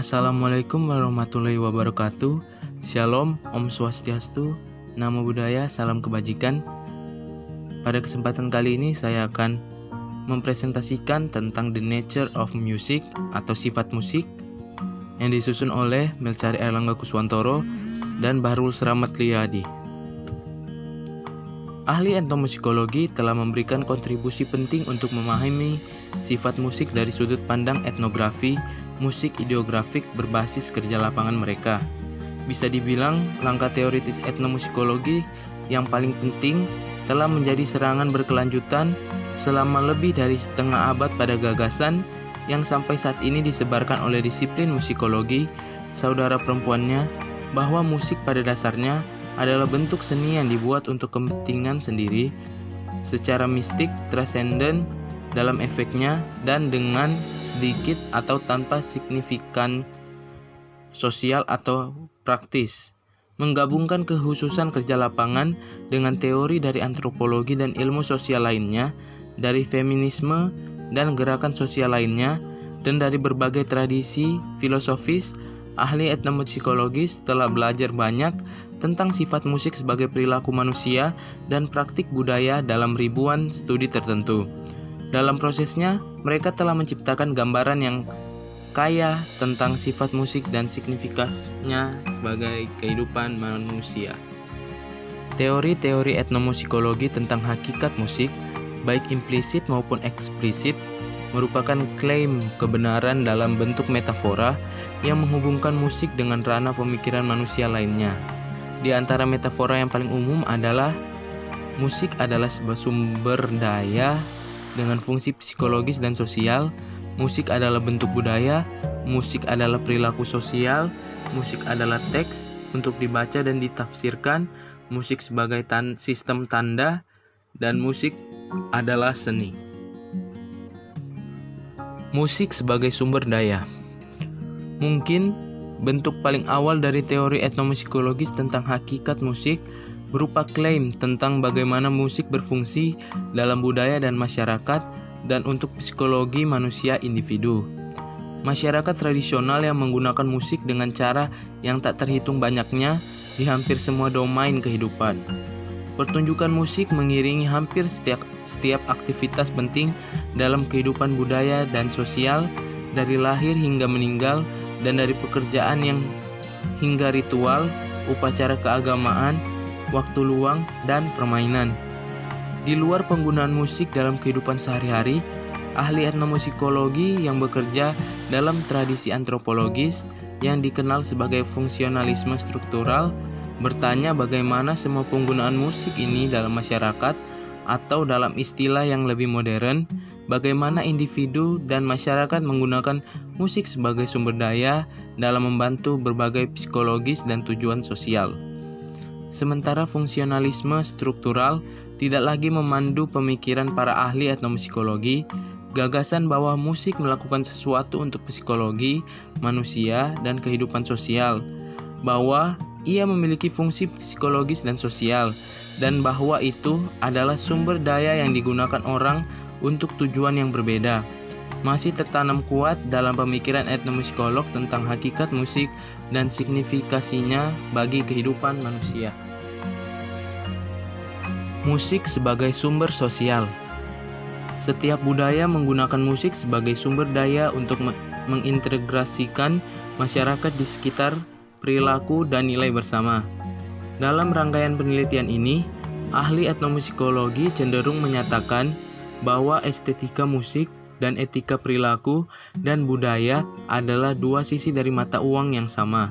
Assalamualaikum warahmatullahi wabarakatuh. Shalom, Om Swastiastu, Namo Buddhaya, salam kebajikan. Pada kesempatan kali ini saya akan mempresentasikan tentang The Nature of Music atau sifat musik yang disusun oleh Melcari Erlangga Kuswantoro dan Bahrul Seramat Liyadi. Ahli etnomusikologi telah memberikan kontribusi penting untuk memahami sifat musik dari sudut pandang etnografi, musik ideografik berbasis kerja lapangan mereka. Bisa dibilang, langkah teoritis etnomusikologi yang paling penting telah menjadi serangan berkelanjutan selama lebih dari setengah abad pada gagasan yang sampai saat ini disebarkan oleh disiplin musikologi, saudara perempuannya, bahwa musik pada dasarnya adalah bentuk seni yang dibuat untuk kepentingan sendiri, secara mistik, transenden dalam efeknya, dan dengan sedikit atau tanpa signifikan sosial atau praktis. Menggabungkan kekhususan kerja lapangan dengan teori dari antropologi dan ilmu sosial lainnya, dari feminisme dan gerakan sosial lainnya, dan dari berbagai tradisi filosofis, ahli etnomusikologis telah belajar banyak tentang sifat musik sebagai perilaku manusia dan praktik budaya dalam ribuan studi tertentu. Dalam prosesnya, mereka telah menciptakan gambaran yang kaya tentang sifat musik dan signifikasinya sebagai kehidupan manusia. Teori-teori etnomusikologi tentang hakikat musik, baik implisit maupun eksplisit, merupakan klaim kebenaran dalam bentuk metafora yang menghubungkan musik dengan ranah pemikiran manusia lainnya. Di antara metafora yang paling umum adalah musik adalah sebuah sumber daya dengan fungsi psikologis dan sosial, musik adalah bentuk budaya, musik adalah perilaku sosial, musik adalah teks untuk dibaca dan ditafsirkan, musik sebagai sistem tanda, dan musik adalah seni. Musik sebagai sumber daya. Mungkin bentuk paling awal dari teori etnomusikologis tentang hakikat musik berupa klaim tentang bagaimana musik berfungsi dalam budaya dan masyarakat dan untuk psikologi manusia individu. Masyarakat tradisional yang menggunakan musik dengan cara yang tak terhitung banyaknya di hampir semua domain kehidupan. Pertunjukan musik mengiringi hampir setiap aktivitas penting dalam kehidupan budaya dan sosial, dari lahir hingga meninggal, dan dari pekerjaan yang hingga ritual, upacara keagamaan, waktu luang, dan permainan. Di luar penggunaan musik dalam kehidupan sehari-hari, ahli etnomusikologi yang bekerja dalam tradisi antropologis yang dikenal sebagai fungsionalisme struktural bertanya bagaimana semua penggunaan musik ini dalam masyarakat, atau dalam istilah yang lebih modern, bagaimana individu dan masyarakat menggunakan musik sebagai sumber daya dalam membantu berbagai psikologis dan tujuan sosial. Sementara fungsionalisme struktural tidak lagi memandu pemikiran para ahli etnomusikologi, gagasan bahwa musik melakukan sesuatu untuk psikologi, manusia, dan kehidupan sosial, bahwa ia memiliki fungsi psikologis dan sosial, dan bahwa itu adalah sumber daya yang digunakan orang untuk tujuan yang berbeda, masih tertanam kuat dalam pemikiran etnomusikolog tentang hakikat musik dan signifikasinya bagi kehidupan manusia. Musik sebagai sumber sosial. Setiap budaya menggunakan musik sebagai sumber daya untuk mengintegrasikan masyarakat di sekitar perilaku dan nilai bersama. Dalam rangkaian penelitian ini, ahli etnomusikologi cenderung menyatakan bahwa estetika musik dan etika perilaku dan budaya adalah dua sisi dari mata uang yang sama.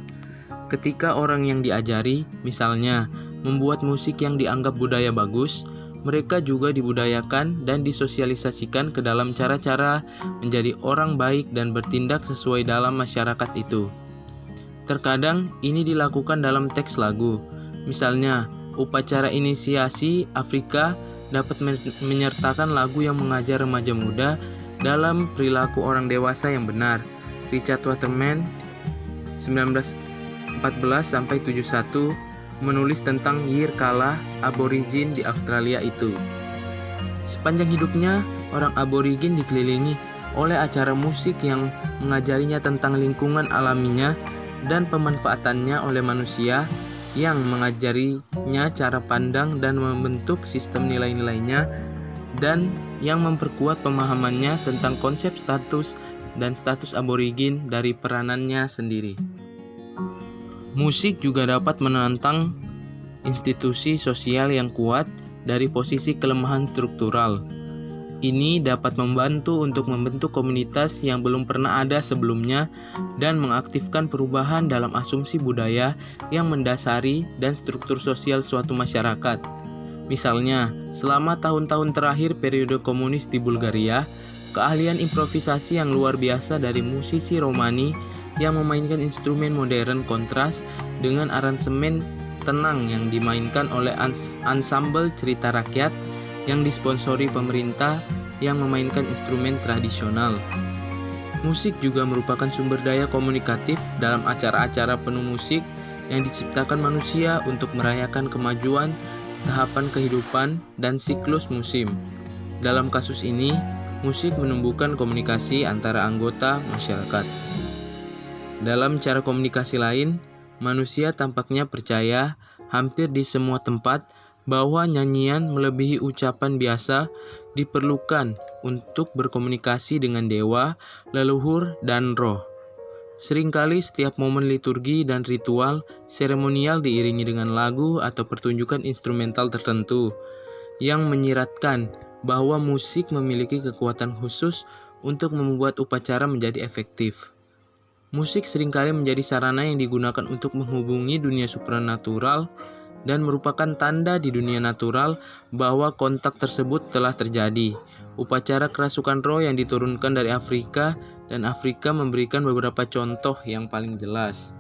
Ketika orang yang diajari, misalnya, membuat musik yang dianggap budaya bagus, mereka juga dibudayakan dan disosialisasikan ke dalam cara-cara menjadi orang baik dan bertindak sesuai dalam masyarakat itu. Terkadang ini dilakukan dalam teks lagu. Misalnya, upacara inisiasi Afrika dapat menyertakan lagu yang mengajar remaja muda dalam perilaku orang dewasa yang benar. Richard Waterman 1914-71 menulis tentang Yirrkala, aborigin di Australia itu. Sepanjang hidupnya, orang aborigin dikelilingi oleh acara musik yang mengajarinya tentang lingkungan alaminya dan pemanfaatannya oleh manusia, yang mengajarinya cara pandang dan membentuk sistem nilai-nilainya, dan yang memperkuat pemahamannya tentang konsep status dan status aborigin dari peranannya sendiri. Musik juga dapat menantang institusi sosial yang kuat dari posisi kelemahan struktural. Ini dapat membantu untuk membentuk komunitas yang belum pernah ada sebelumnya dan mengaktifkan perubahan dalam asumsi budaya yang mendasari dan struktur sosial suatu masyarakat. Misalnya, selama tahun-tahun terakhir periode komunis di Bulgaria, keahlian improvisasi yang luar biasa dari musisi Romani yang memainkan instrumen modern kontras dengan aransemen tenang yang dimainkan oleh ansambel cerita rakyat yang disponsori pemerintah yang memainkan instrumen tradisional. Musik juga merupakan sumber daya komunikatif dalam acara-acara penuh musik yang diciptakan manusia untuk merayakan kemajuan, tahapan kehidupan, dan siklus musim. Dalam kasus ini, musik menumbuhkan komunikasi antara anggota masyarakat. Dalam cara komunikasi lain, manusia tampaknya percaya hampir di semua tempat bahwa nyanyian melebihi ucapan biasa diperlukan untuk berkomunikasi dengan dewa, leluhur, dan roh. Seringkali setiap momen liturgi dan ritual seremonial diiringi dengan lagu atau pertunjukan instrumental tertentu yang menyiratkan bahwa musik memiliki kekuatan khusus untuk membuat upacara menjadi efektif. Musik seringkali menjadi sarana yang digunakan untuk menghubungi dunia supranatural dan merupakan tanda di dunia natural bahwa kontak tersebut telah terjadi. Upacara kerasukan roh yang diturunkan dari Afrika, dan Afrika memberikan beberapa contoh yang paling jelas.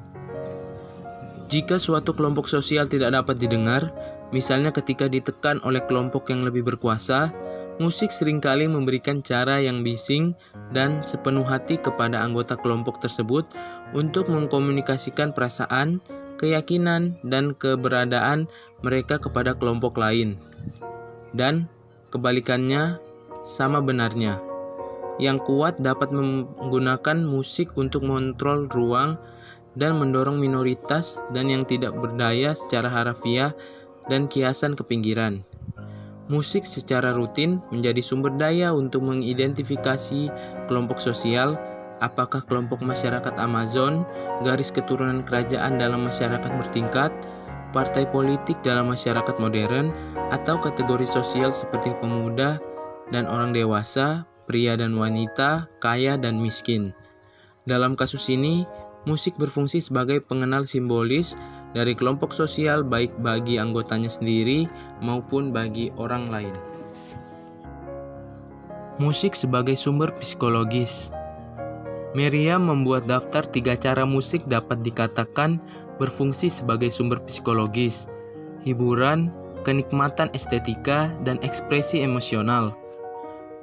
Jika suatu kelompok sosial tidak dapat didengar, misalnya ketika ditekan oleh kelompok yang lebih berkuasa, musik seringkali memberikan cara yang bising dan sepenuh hati kepada anggota kelompok tersebut untuk mengkomunikasikan perasaan, keyakinan, dan keberadaan mereka kepada kelompok lain. Dan kebalikannya sama benarnya. Yang kuat dapat menggunakan musik untuk mengontrol ruang dan mendorong minoritas, dan yang tidak berdaya secara harafiah dan kiasan ke pinggiran. Musik secara rutin menjadi sumber daya untuk mengidentifikasi kelompok sosial, apakah kelompok masyarakat Amazon, garis keturunan kerajaan dalam masyarakat bertingkat, partai politik dalam masyarakat modern, atau kategori sosial seperti pemuda dan orang dewasa, pria dan wanita, kaya dan miskin. Dalam kasus ini, musik berfungsi sebagai pengenal simbolis dari kelompok sosial baik bagi anggotanya sendiri maupun bagi orang lain. Musik sebagai sumber psikologis. Meriam membuat daftar 3 cara musik dapat dikatakan berfungsi sebagai sumber psikologis: hiburan, kenikmatan estetika, dan ekspresi emosional.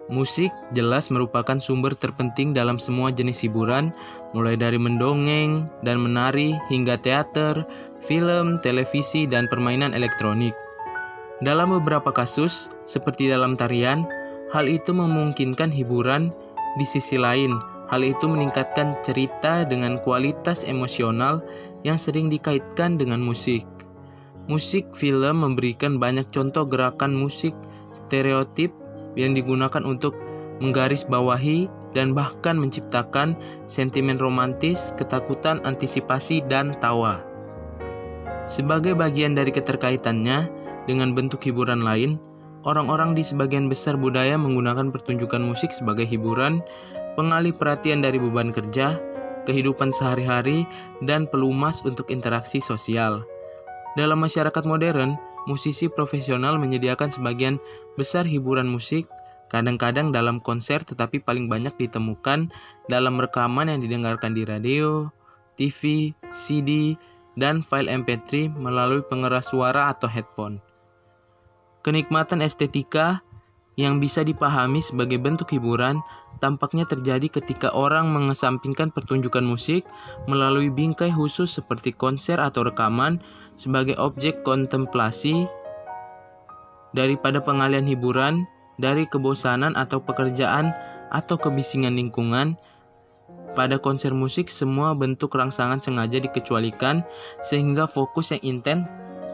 Musik jelas merupakan sumber terpenting dalam semua jenis hiburan, mulai dari mendongeng dan menari hingga teater, film, televisi, dan permainan elektronik. Dalam beberapa kasus, seperti dalam tarian, hal itu memungkinkan hiburan. Di sisi lain, hal itu meningkatkan cerita dengan kualitas emosional yang sering dikaitkan dengan musik. Musik film memberikan banyak contoh gerakan musik stereotip yang digunakan untuk menggarisbawahi dan bahkan menciptakan sentimen romantis, ketakutan, antisipasi, dan tawa. Sebagai bagian dari keterkaitannya dengan bentuk hiburan lain, orang-orang di sebagian besar budaya menggunakan pertunjukan musik sebagai hiburan, pengalih perhatian dari beban kerja, kehidupan sehari-hari, dan pelumas untuk interaksi sosial. Dalam masyarakat modern, musisi profesional menyediakan sebagian besar hiburan musik, kadang-kadang dalam konser, tetapi paling banyak ditemukan dalam rekaman yang didengarkan di radio, TV, CD, dan file MP3 melalui pengeras suara atau headphone. Kenikmatan estetika yang bisa dipahami sebagai bentuk hiburan tampaknya terjadi ketika orang mengesampingkan pertunjukan musik melalui bingkai khusus seperti konser atau rekaman sebagai objek kontemplasi daripada pengalian hiburan dari kebosanan atau pekerjaan atau kebisingan lingkungan. Pada konser musik, semua bentuk rangsangan sengaja dikecualikan sehingga fokus yang intens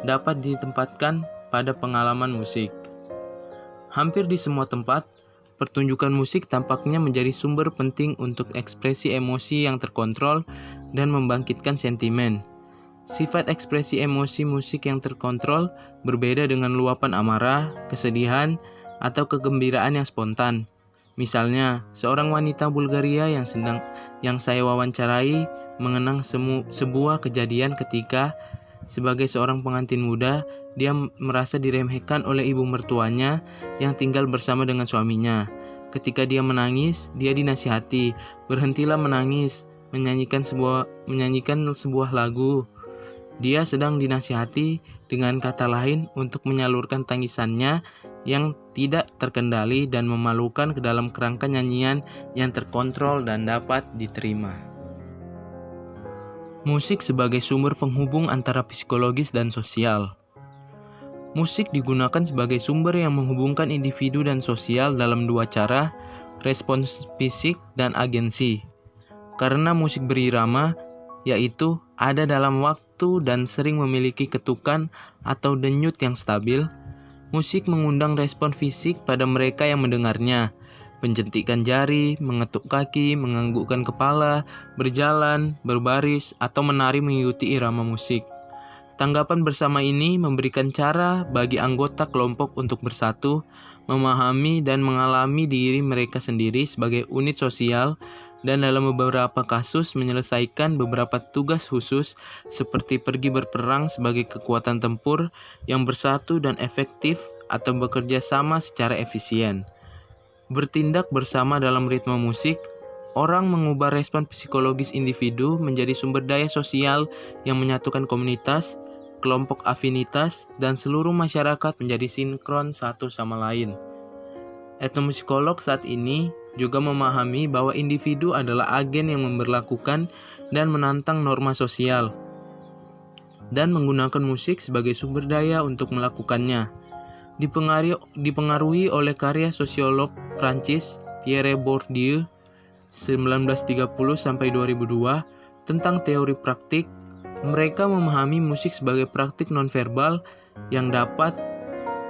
dapat ditempatkan pada pengalaman musik. Hampir di semua tempat, pertunjukan musik tampaknya menjadi sumber penting untuk ekspresi emosi yang terkontrol dan membangkitkan sentimen. Sifat ekspresi emosi musik yang terkontrol berbeda dengan luapan amarah, kesedihan, atau kegembiraan yang spontan. Misalnya, seorang wanita Bulgaria yang saya wawancarai mengenang sebuah kejadian ketika sebagai seorang pengantin muda, dia merasa diremehkan oleh ibu mertuanya yang tinggal bersama dengan suaminya. Ketika dia menangis, dia dinasihati, "Berhentilah menangis, menyanyikan sebuah lagu." Dia sedang dinasihati, dengan kata lain, untuk menyalurkan tangisannya yang tidak terkendali dan memalukan ke dalam kerangka nyanyian yang terkontrol dan dapat diterima. Musik sebagai sumber penghubung antara psikologis dan sosial. Musik digunakan sebagai sumber yang menghubungkan individu dan sosial dalam dua cara, respons fisik dan agensi. Karena musik berirama, yaitu ada dalam waktu dan sering memiliki ketukan atau denyut yang stabil, musik mengundang respon fisik pada mereka yang mendengarnya. Menjentikan jari, mengetuk kaki, menganggukkan kepala, berjalan, berbaris, atau menari mengikuti irama musik. Tanggapan bersama ini memberikan cara bagi anggota kelompok untuk bersatu, memahami dan mengalami diri mereka sendiri sebagai unit sosial, dan dalam beberapa kasus menyelesaikan beberapa tugas khusus seperti pergi berperang sebagai kekuatan tempur yang bersatu dan efektif atau bekerja sama secara efisien. Bertindak bersama dalam ritme musik, orang mengubah respon psikologis individu menjadi sumber daya sosial yang menyatukan komunitas, kelompok afinitas, dan seluruh masyarakat menjadi sinkron satu sama lain. Etnomusikolog saat ini juga memahami bahwa individu adalah agen yang memberlakukan dan menantang norma sosial, dan menggunakan musik sebagai sumber daya untuk melakukannya. Dipengaruhi oleh karya sosiolog Prancis Pierre Bourdieu 1930-2002 tentang teori praktik, mereka memahami musik sebagai praktik nonverbal yang dapat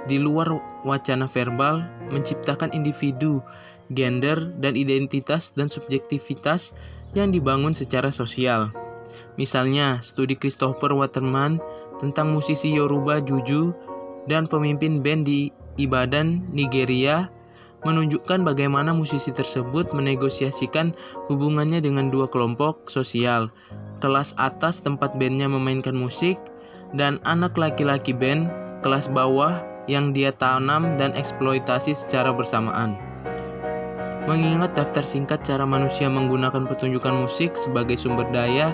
di luar wacana verbal menciptakan individu, gender, dan identitas dan subjektivitas yang dibangun secara sosial. Misalnya, studi Christopher Waterman tentang musisi Yoruba Juju dan pemimpin band di Ibadan, Nigeria, menunjukkan bagaimana musisi tersebut menegosiasikan hubungannya dengan dua kelompok sosial, kelas atas tempat bandnya memainkan musik, dan anak laki-laki band, kelas bawah yang dia tanam dan eksploitasi secara bersamaan. Mengingat daftar singkat cara manusia menggunakan pertunjukan musik sebagai sumber daya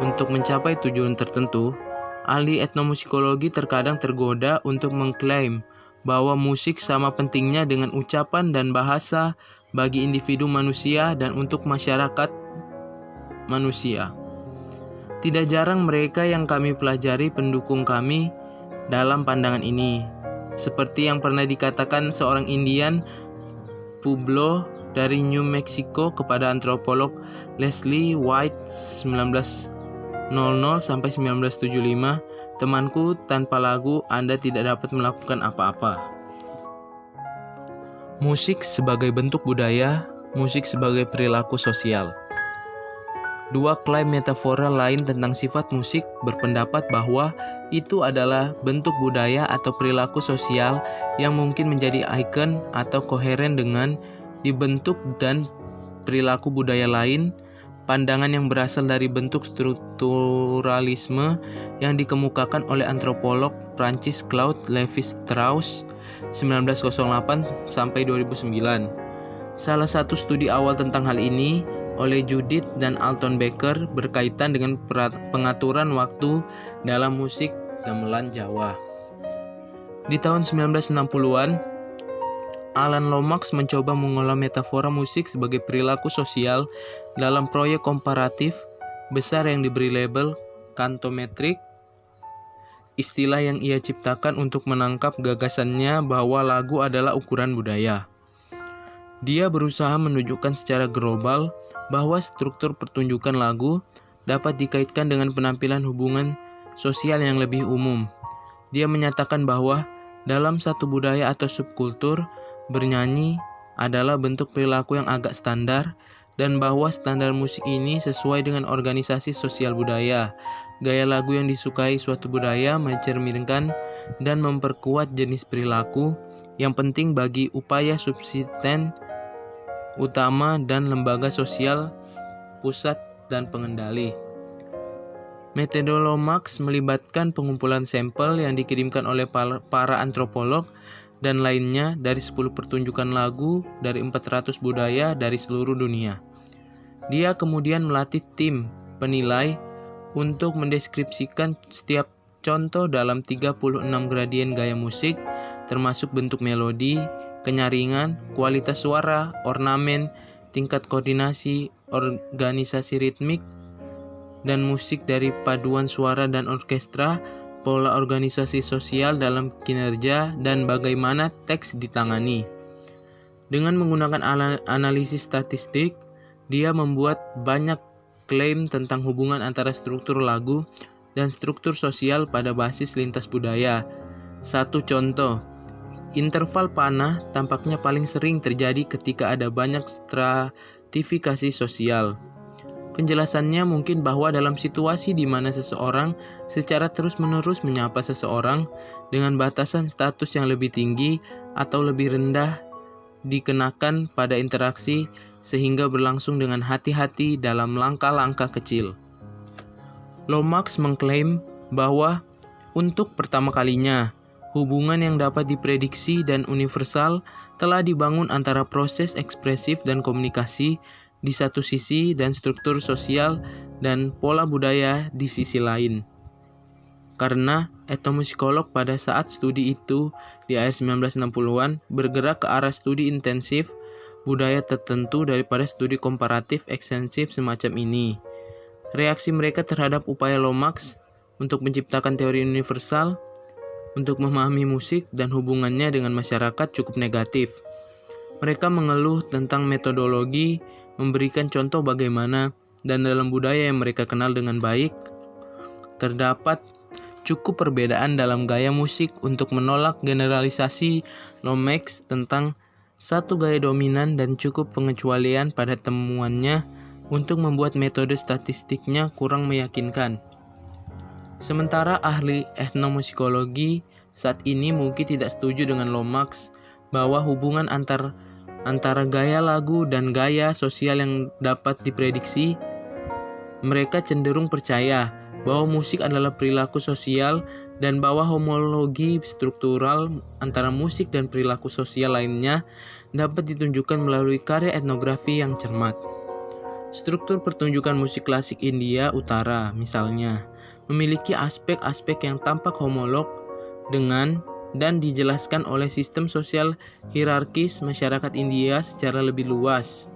untuk mencapai tujuan tertentu, ahli etnomusikologi terkadang tergoda untuk mengklaim bahwa musik sama pentingnya dengan ucapan dan bahasa bagi individu manusia dan untuk masyarakat manusia. Tidak jarang mereka yang kami pelajari pendukung kami dalam pandangan ini, seperti yang pernah dikatakan seorang Indian Pueblo dari New Mexico kepada antropolog Leslie White 1900-1975, "Temanku, tanpa lagu Anda tidak dapat melakukan apa-apa." Musik sebagai bentuk budaya, musik sebagai perilaku sosial. Dua klaim metafora lain tentang sifat musik berpendapat bahwa itu adalah bentuk budaya atau perilaku sosial yang mungkin menjadi ikon atau koheren dengan dibentuk dan perilaku budaya lain, pandangan yang berasal dari bentuk strukturalisme yang dikemukakan oleh antropolog Prancis Claude Lévi-Strauss 1908-2009. Salah satu studi awal tentang hal ini oleh Judith dan Alton Becker berkaitan dengan pengaturan waktu dalam musik gamelan Jawa. Di tahun 1960-an, Alan Lomax mencoba mengolah metafora musik sebagai perilaku sosial dalam proyek komparatif besar yang diberi label kantometrik, istilah yang ia ciptakan untuk menangkap gagasannya bahwa lagu adalah ukuran budaya. Dia berusaha menunjukkan secara global bahwa struktur pertunjukan lagu dapat dikaitkan dengan penampilan hubungan sosial yang lebih umum. Dia menyatakan bahwa dalam satu budaya atau subkultur, bernyanyi adalah bentuk perilaku yang agak standar dan bahwa standar musik ini sesuai dengan organisasi sosial budaya. Gaya lagu yang disukai suatu budaya mencerminkan dan memperkuat jenis perilaku yang penting bagi upaya subsisten utama dan lembaga sosial pusat dan pengendali. Metode Lomax melibatkan pengumpulan sampel yang dikirimkan oleh para antropolog dan lainnya dari 10 pertunjukan lagu dari 400 budaya dari seluruh dunia. Dia kemudian melatih tim penilai untuk mendeskripsikan setiap contoh dalam 36 gradien gaya musik, termasuk bentuk melodi, kenyaringan, kualitas suara, ornamen, tingkat koordinasi, organisasi ritmik, dan musik dari paduan suara dan orkestra, pola organisasi sosial dalam kinerja, dan bagaimana teks ditangani. Dengan menggunakan analisis statistik, dia membuat banyak klaim tentang hubungan antara struktur lagu dan struktur sosial pada basis lintas budaya. Satu contoh, interval panah tampaknya paling sering terjadi ketika ada banyak stratifikasi sosial. Penjelasannya mungkin bahwa dalam situasi di mana seseorang secara terus-menerus menyapa seseorang dengan batasan status yang lebih tinggi atau lebih rendah dikenakan pada interaksi sehingga berlangsung dengan hati-hati dalam langkah-langkah kecil. Lomax mengklaim bahwa untuk pertama kalinya hubungan yang dapat diprediksi dan universal telah dibangun antara proses ekspresif dan komunikasi di satu sisi dan struktur sosial dan pola budaya di sisi lain. Karena etnomusikolog pada saat studi itu di akhir 1960-an bergerak ke arah studi intensif budaya tertentu daripada studi komparatif ekstensif semacam ini. Reaksi mereka terhadap upaya Lomax untuk menciptakan teori universal untuk memahami musik dan hubungannya dengan masyarakat cukup negatif. Mereka mengeluh tentang metodologi, memberikan contoh bagaimana, dan dalam budaya yang mereka kenal dengan baik, terdapat cukup perbedaan dalam gaya musik untuk menolak generalisasi Lomax tentang satu gaya dominan dan cukup pengecualian pada temuannya untuk membuat metode statistiknya kurang meyakinkan. Sementara ahli etnomusikologi saat ini mungkin tidak setuju dengan Lomax bahwa hubungan antara gaya lagu dan gaya sosial yang dapat diprediksi. Mereka cenderung percaya bahwa musik adalah perilaku sosial dan bahwa homologi struktural antara musik dan perilaku sosial lainnya dapat ditunjukkan melalui karya etnografi yang cermat. Struktur pertunjukan musik klasik India Utara, misalnya, memiliki aspek-aspek yang tampak homolog dengan dan dijelaskan oleh sistem sosial hierarkis masyarakat India secara lebih luas.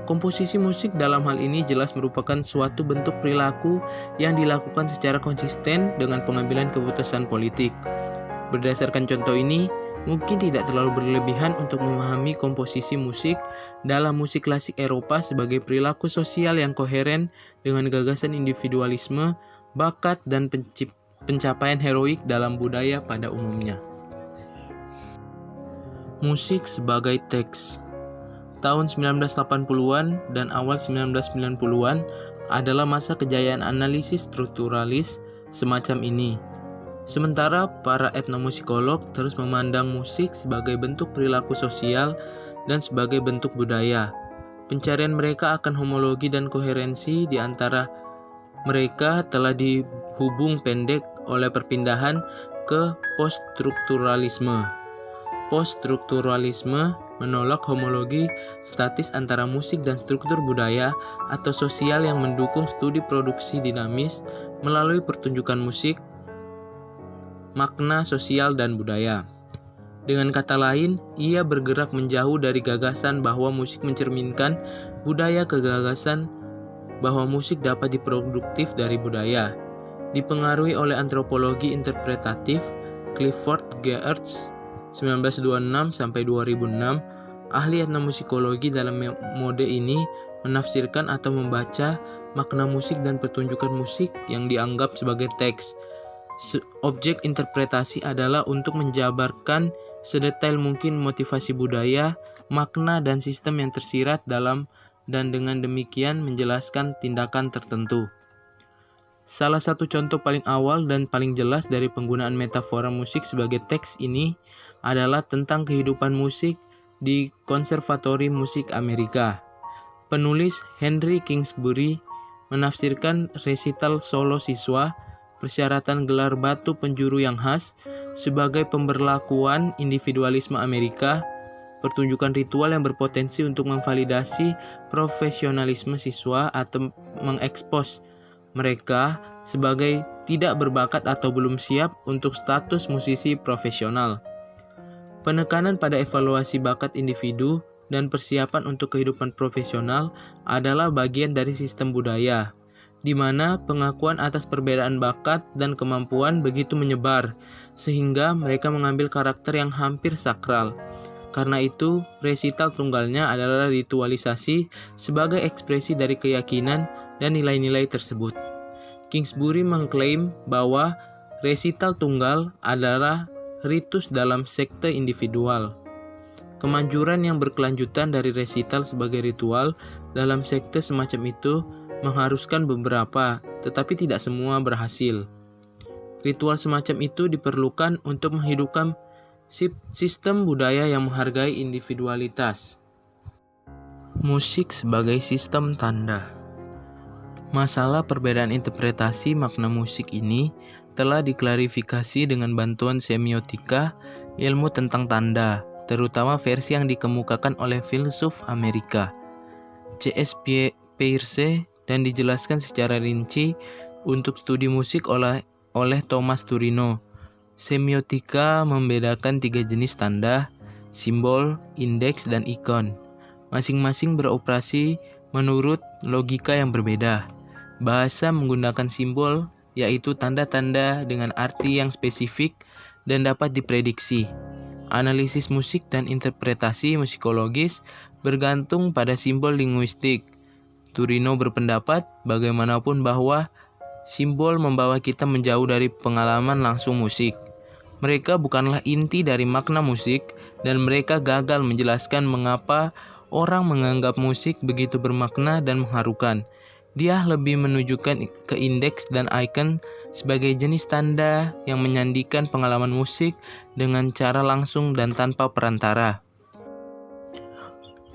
Komposisi musik dalam hal ini jelas merupakan suatu bentuk perilaku yang dilakukan secara konsisten dengan pengambilan keputusan politik. Berdasarkan contoh ini, mungkin tidak terlalu berlebihan untuk memahami komposisi musik dalam musik klasik Eropa sebagai perilaku sosial yang koheren dengan gagasan individualisme, bakat, dan pencapaian heroik dalam budaya pada umumnya. Musik sebagai teks. Tahun 1980-an dan awal 1990-an adalah masa kejayaan analisis strukturalis semacam ini. Sementara para etnomusikolog terus memandang musik sebagai bentuk perilaku sosial dan sebagai bentuk budaya. Pencarian mereka akan homologi dan koherensi di antara mereka telah dihubung pendek oleh perpindahan ke poststrukturalisme. Poststrukturalisme menolak homologi statis antara musik dan struktur budaya atau sosial yang mendukung studi produksi dinamis melalui pertunjukan musik, makna sosial dan budaya. Dengan kata lain, ia bergerak menjauh dari gagasan bahwa musik mencerminkan budaya ke gagasan bahwa musik dapat diproduktif dari budaya. Dipengaruhi oleh antropologi interpretatif Clifford Geertz 1926-2006, Ahli etnomusikologi dalam mode ini menafsirkan atau membaca makna musik dan pertunjukan musik yang dianggap sebagai teks. Objek interpretasi adalah untuk menjabarkan sedetail mungkin motivasi budaya, makna, dan sistem yang tersirat dalam dan dengan demikian menjelaskan tindakan tertentu. Salah satu contoh paling awal dan paling jelas dari penggunaan metafora musik sebagai teks ini adalah tentang kehidupan musik di Konservatori Musik Amerika. Penulis Henry Kingsbury menafsirkan resital solo siswa, persyaratan gelar batu penjuru yang khas, sebagai pemberlakuan individualisme Amerika, pertunjukan ritual yang berpotensi untuk memvalidasi profesionalisme siswa atau mengekspos mereka sebagai tidak berbakat atau belum siap untuk status musisi profesional. Penekanan pada evaluasi bakat individu dan persiapan untuk kehidupan profesional adalah bagian dari sistem budaya, di mana pengakuan atas perbedaan bakat dan kemampuan begitu menyebar, sehingga mereka mengambil karakter yang hampir sakral. Karena itu, resital tunggalnya adalah ritualisasi sebagai ekspresi dari keyakinan dan nilai-nilai tersebut. Kingsbury mengklaim bahwa resital tunggal adalah ritus dalam sekte individual. Kemanjuran yang berkelanjutan dari resital sebagai ritual dalam sekte semacam itu mengharuskan beberapa, tetapi tidak semua berhasil. Ritual semacam itu diperlukan untuk menghidupkan sistem budaya yang menghargai individualitas. Musik sebagai sistem tanda. Masalah perbedaan interpretasi makna musik ini telah diklarifikasi dengan bantuan semiotika, ilmu tentang tanda, terutama versi yang dikemukakan oleh filsuf Amerika C.S. Peirce dan dijelaskan secara rinci untuk studi musik oleh Thomas Turino. Semiotika membedakan 3 jenis tanda, simbol, indeks, dan ikon. Masing-masing beroperasi menurut logika yang berbeda. Bahasa menggunakan simbol, yaitu tanda-tanda dengan arti yang spesifik dan dapat diprediksi. Analisis musik dan interpretasi musikologis bergantung pada simbol linguistik. Turino berpendapat bagaimanapun bahwa simbol membawa kita menjauh dari pengalaman langsung musik. Mereka bukanlah inti dari makna musik, dan mereka gagal menjelaskan mengapa orang menganggap musik begitu bermakna dan mengharukan. Dia lebih menunjukkan ke indeks dan ikon sebagai jenis tanda yang menyandikan pengalaman musik dengan cara langsung dan tanpa perantara.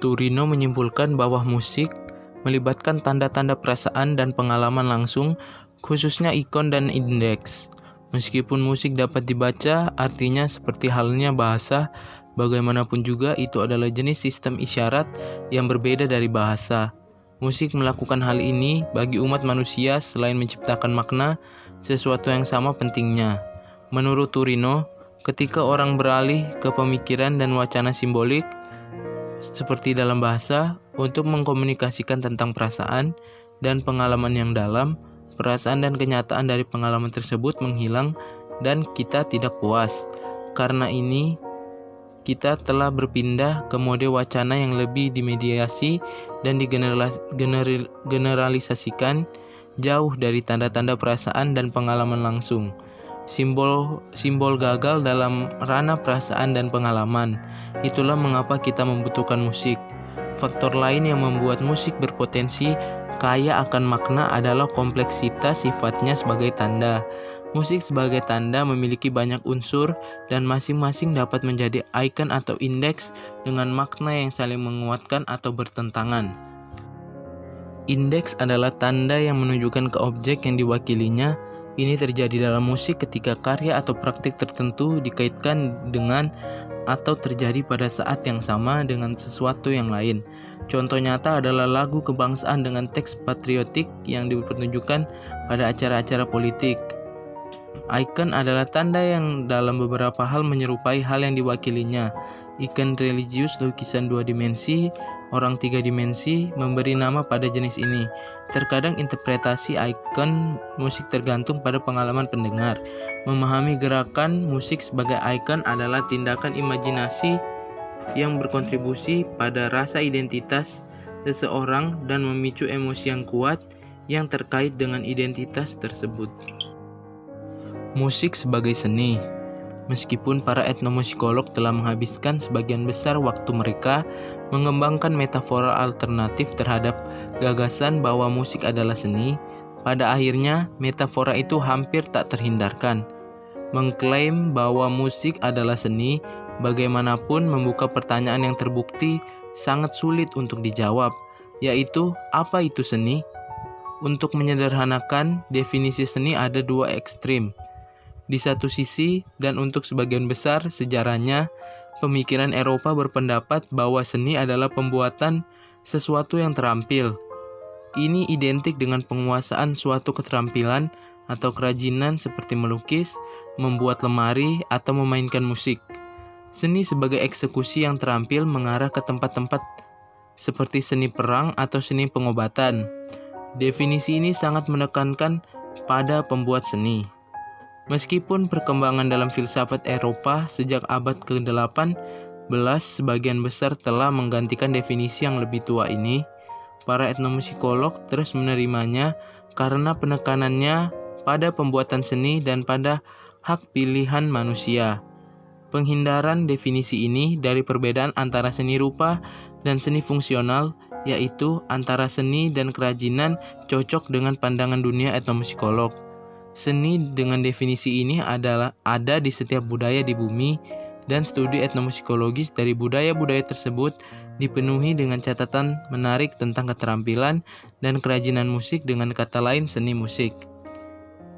Turino menyimpulkan bahwa musik melibatkan tanda-tanda perasaan dan pengalaman langsung, khususnya ikon dan indeks. Meskipun musik dapat dibaca, artinya seperti halnya bahasa, bagaimanapun juga itu adalah jenis sistem isyarat yang berbeda dari bahasa. Musik melakukan hal ini bagi umat manusia selain menciptakan makna, sesuatu yang sama pentingnya. Menurut Turino, ketika orang beralih ke pemikiran dan wacana simbolik, seperti dalam bahasa, untuk mengkomunikasikan tentang perasaan dan pengalaman yang dalam, perasaan dan kenyataan dari pengalaman tersebut menghilang dan kita tidak puas. Karena ini, kita telah berpindah ke mode wacana yang lebih dimediasi dan digeneralisasikan, jauh dari tanda-tanda perasaan dan pengalaman langsung. Simbol gagal dalam ranah perasaan dan pengalaman. Itulah mengapa kita membutuhkan musik. Faktor lain yang membuat musik berpotensi kaya akan makna adalah kompleksitas sifatnya sebagai tanda. Musik sebagai tanda memiliki banyak unsur dan masing-masing dapat menjadi ikon atau indeks dengan makna yang saling menguatkan atau bertentangan. Indeks adalah tanda yang menunjukkan ke objek yang diwakilinya. Ini terjadi dalam musik ketika karya atau praktik tertentu dikaitkan dengan atau terjadi pada saat yang sama dengan sesuatu yang lain. Contoh nyata adalah lagu kebangsaan dengan teks patriotik yang dipertunjukkan pada acara-acara politik. Ikon adalah tanda yang dalam beberapa hal menyerupai hal yang diwakilinya. Ikon religius, lukisan 2 dimensi, orang 3 dimensi, memberi nama pada jenis ini. Terkadang interpretasi ikon musik tergantung pada pengalaman pendengar. Memahami gerakan musik sebagai ikon adalah tindakan imajinasi yang berkontribusi pada rasa identitas seseorang dan memicu emosi yang kuat yang terkait dengan identitas tersebut. Musik sebagai seni. Meskipun para etnomusikolog telah menghabiskan sebagian besar waktu mereka mengembangkan metafora alternatif terhadap gagasan bahwa musik adalah seni, pada akhirnya metafora itu hampir tak terhindarkan. Mengklaim bahwa musik adalah seni, bagaimanapun membuka pertanyaan yang terbukti sangat sulit untuk dijawab, yaitu apa itu seni? Untuk menyederhanakan, definisi seni ada dua ekstrim. Di satu sisi, dan untuk sebagian besar sejarahnya, pemikiran Eropa berpendapat bahwa seni adalah pembuatan sesuatu yang terampil. Ini identik dengan penguasaan suatu keterampilan atau kerajinan seperti melukis, membuat lemari, atau memainkan musik. Seni sebagai eksekusi yang terampil mengarah ke tempat-tempat seperti seni perang atau seni pengobatan. Definisi ini sangat menekankan pada pembuat seni. Meskipun perkembangan dalam filsafat Eropa sejak abad ke-18 sebagian besar telah menggantikan definisi yang lebih tua ini, para etnomusikolog terus menerimanya karena penekanannya pada pembuatan seni dan pada hak pilihan manusia. Penghindaran definisi ini dari perbedaan antara seni rupa dan seni fungsional, yaitu antara seni dan kerajinan, cocok dengan pandangan dunia etnomusikolog. Seni dengan definisi ini ada di setiap budaya di bumi, dan studi etnomusikologis dari budaya-budaya tersebut dipenuhi dengan catatan menarik tentang keterampilan dan kerajinan musik, dengan kata lain seni musik.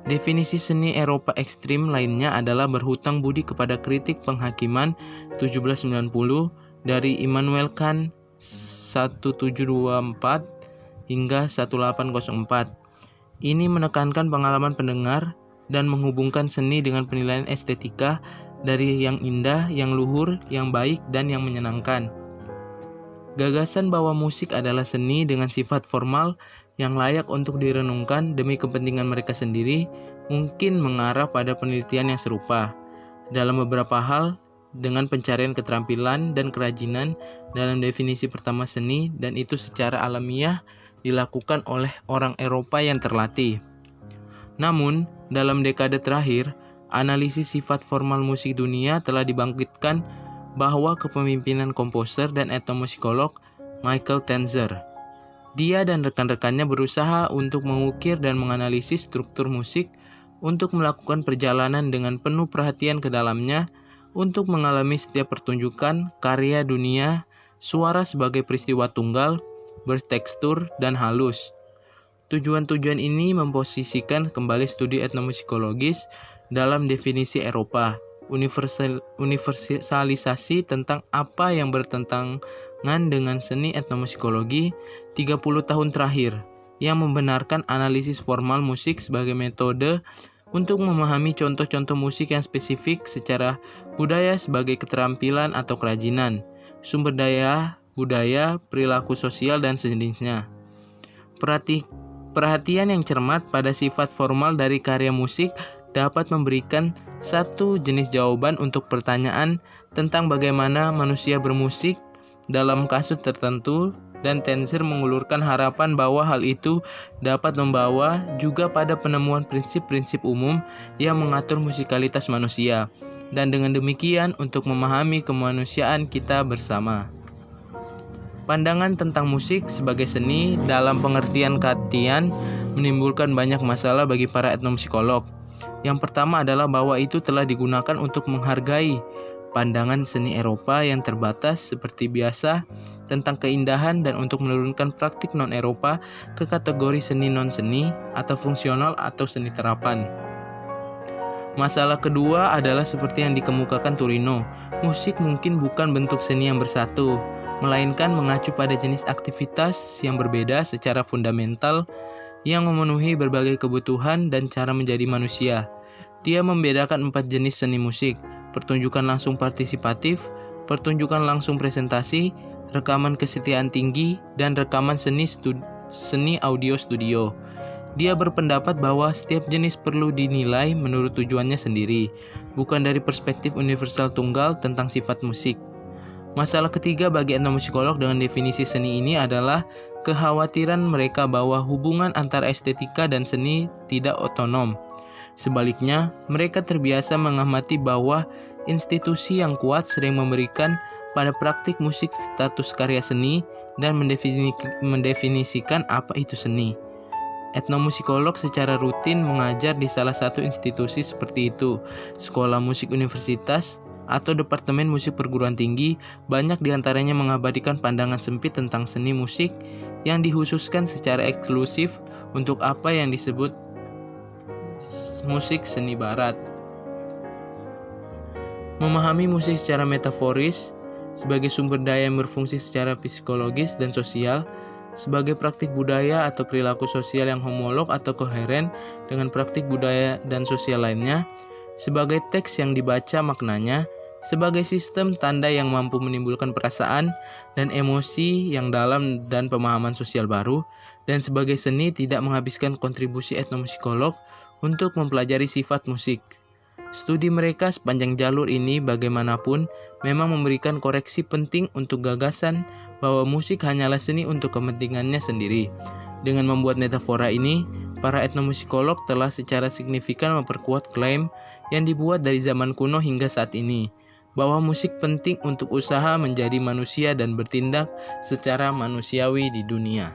Definisi seni Eropa ekstrim lainnya adalah berhutang budi kepada kritik penghakiman 1790 dari Immanuel Kant 1724 hingga 1804. Ini menekankan pengalaman pendengar dan menghubungkan seni dengan penilaian estetika dari yang indah, yang luhur, yang baik, dan yang menyenangkan. Gagasan bahwa musik adalah seni dengan sifat formal yang layak untuk direnungkan demi kepentingan mereka sendiri mungkin mengarah pada penelitian yang serupa. Dalam beberapa hal, dengan pencarian keterampilan dan kerajinan dalam definisi pertama seni, dan itu secara alamiah dilakukan oleh orang Eropa yang terlatih. Namun, dalam dekade terakhir, analisis sifat formal musik dunia telah dibangkitkan bahwa kepemimpinan komposer dan etnomusikolog Michael Tenzer. Dia dan rekan-rekannya berusaha untuk mengukir dan menganalisis struktur musik, untuk melakukan perjalanan dengan penuh perhatian ke dalamnya, untuk mengalami setiap pertunjukan, karya dunia, suara sebagai peristiwa tunggal, bertekstur, dan halus. Tujuan-tujuan ini memposisikan kembali studi etnomusikologis dalam definisi Eropa, universalisasi tentang apa yang bertentangan dengan seni etnomusikologi 30 tahun terakhir, yang membenarkan analisis formal musik sebagai metode untuk memahami contoh-contoh musik yang spesifik secara budaya sebagai keterampilan atau kerajinan, sumber daya, budaya, perilaku sosial, dan sejenisnya. Perhatian yang cermat pada sifat formal dari karya musik dapat memberikan satu jenis jawaban untuk pertanyaan tentang bagaimana manusia bermusik dalam kasus tertentu, dan Tenzer mengulurkan harapan bahwa hal itu dapat membawa juga pada penemuan prinsip-prinsip umum yang mengatur musikalitas manusia, dan dengan demikian untuk memahami kemanusiaan kita bersama. Pandangan tentang musik sebagai seni dalam pengertian Kantian menimbulkan banyak masalah bagi para etnomusikolog. Yang pertama adalah bahwa itu telah digunakan untuk menghargai pandangan seni Eropa yang terbatas seperti biasa tentang keindahan, dan untuk menurunkan praktik non-Eropa ke kategori seni non-seni atau fungsional atau seni terapan. Masalah kedua adalah seperti yang dikemukakan Turino, musik mungkin bukan bentuk seni yang bersatu, melainkan mengacu pada jenis aktivitas yang berbeda secara fundamental yang memenuhi berbagai kebutuhan dan cara menjadi manusia. Dia membedakan 4 jenis seni musik: pertunjukan langsung partisipatif, pertunjukan langsung presentasi, rekaman kesetiaan tinggi, dan rekaman seni audio studio. Dia berpendapat bahwa setiap jenis perlu dinilai menurut tujuannya sendiri, bukan dari perspektif universal tunggal tentang sifat musik. Masalah ketiga bagi etnomusikolog dengan definisi seni ini adalah kekhawatiran mereka bahwa hubungan antara estetika dan seni tidak otonom. Sebaliknya, mereka terbiasa mengamati bahwa institusi yang kuat sering memberikan pada praktik musik status karya seni dan mendefinisikan apa itu seni. Etnomusikolog secara rutin mengajar di salah satu institusi seperti itu, sekolah musik universitas, atau departemen musik perguruan tinggi. Banyak diantaranya mengabadikan pandangan sempit tentang seni musik yang dikhususkan secara eksklusif untuk apa yang disebut musik seni barat. Memahami musik secara metaforis sebagai sumber daya yang berfungsi secara psikologis dan sosial, sebagai praktik budaya atau perilaku sosial yang homolog atau koheren dengan praktik budaya dan sosial lainnya, sebagai teks yang dibaca maknanya, sebagai sistem tanda yang mampu menimbulkan perasaan dan emosi yang dalam dan pemahaman sosial baru, dan sebagai seni tidak menghabiskan kontribusi etnomusikolog untuk mempelajari sifat musik. Studi mereka sepanjang jalur ini bagaimanapun memang memberikan koreksi penting untuk gagasan bahwa musik hanyalah seni untuk kepentingannya sendiri. Dengan membuat metafora ini, para etnomusikolog telah secara signifikan memperkuat klaim yang dibuat dari zaman kuno hingga saat ini, bahwa musik penting untuk usaha menjadi manusia dan bertindak secara manusiawi di dunia.